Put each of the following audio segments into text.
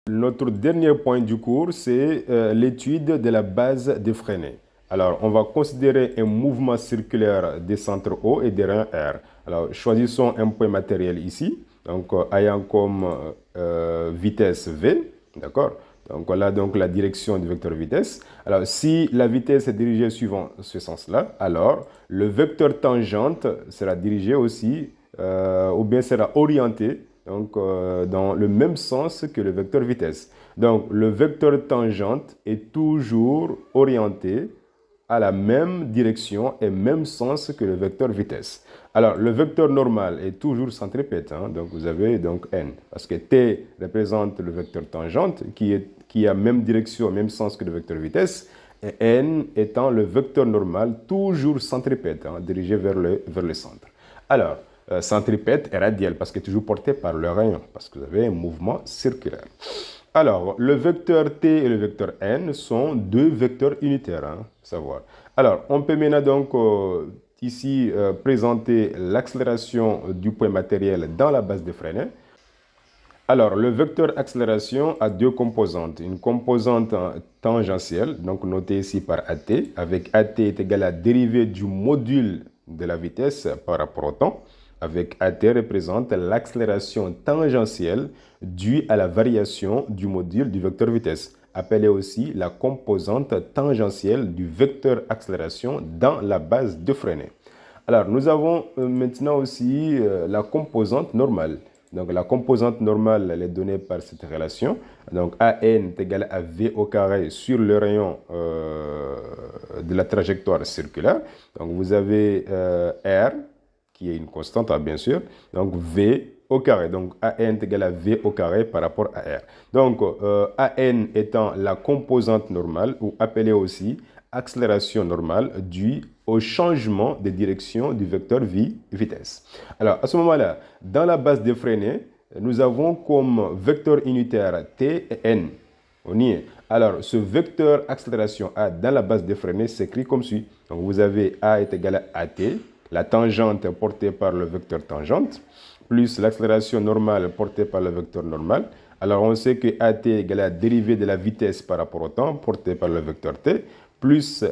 Notre dernier point du cours, c'est l'étude de la base de Freinet. Alors, on va considérer un mouvement circulaire des centres O et des rayons R. Alors, choisissons un point matériel ici, donc ayant comme vitesse V, d'accord? Donc, voilà donc la direction du vecteur vitesse. Alors, si la vitesse est dirigée suivant ce sens-là, alors le vecteur tangente sera dirigé aussi, ou bien sera orienté donc, dans le même sens que le vecteur vitesse. Donc, le vecteur tangente est toujours orienté à la même direction et même sens que le vecteur vitesse. Alors, le vecteur normal est toujours centripète, hein, donc vous avez donc n, parce que t représente le vecteur tangente qui a même direction, même sens que le vecteur vitesse, et n étant le vecteur normal toujours centripète, hein, dirigé vers le centre. Alors, centripète et radial, parce qu'il est toujours porté par le rayon, parce que vous avez un mouvement circulaire. Alors, le vecteur t et le vecteur n sont deux vecteurs unitaires, hein, savoir. Alors, on peut maintenant donc ici présenter l'accélération du point matériel dans la base de Freinet. Alors, le vecteur accélération a deux composantes. Une composante tangentielle, donc notée ici par AT, avec AT est égal à la dérivée du module de la vitesse par rapport au temps, avec AT représente l'accélération tangentielle due à la variation du module du vecteur vitesse, appelée aussi la composante tangentielle du vecteur accélération dans la base de Freinet. Alors, nous avons maintenant aussi la composante normale. Donc, la composante normale, elle est donnée par cette relation. Donc, AN est égal à V au carré sur le rayon de la trajectoire circulaire. Donc, vous avez R, qui est une constante, hein, bien sûr. Donc, V au carré. Donc, AN est égal à V au carré par rapport à R. Donc, AN étant la composante normale, ou appelée aussi accélération normale due au changement de direction du vecteur vitesse. Alors, à ce moment-là, dans la base de Freinet, nous avons comme vecteur unitaire t et n. On y est. Alors, ce vecteur accélération A dans la base de Freinet s'écrit comme suit. Donc, vous avez A est égal à AT, la tangente portée par le vecteur tangente, plus l'accélération normale portée par le vecteur normal. Alors, on sait que AT est égal à la dérivée de la vitesse par rapport au temps portée par le vecteur t, plus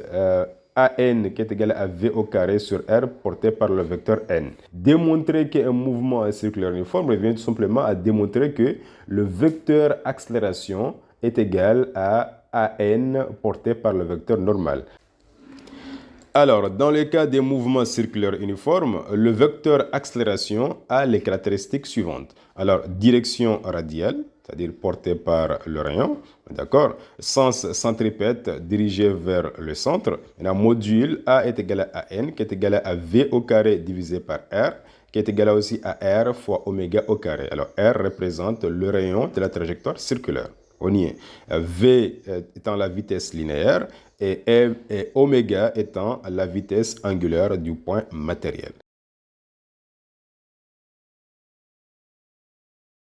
AN qui est égal à V au carré sur R porté par le vecteur N. Démontrer qu'un mouvement circulaire uniforme revient tout simplement à démontrer que le vecteur accélération est égal à AN porté par le vecteur normal. Alors, dans le cas des mouvements circulaires uniformes, le vecteur accélération a les caractéristiques suivantes. Alors, direction radiale, c'est-à-dire portée par le rayon, d'accord? Sens centripète dirigé vers le centre. La module A est égal à AN, qui est égal à V au carré divisé par R, qui est égal aussi à R fois oméga au carré. Alors, R représente le rayon de la trajectoire circulaire. On y est. V étant la vitesse linéaire et oméga étant la vitesse angulaire du point matériel.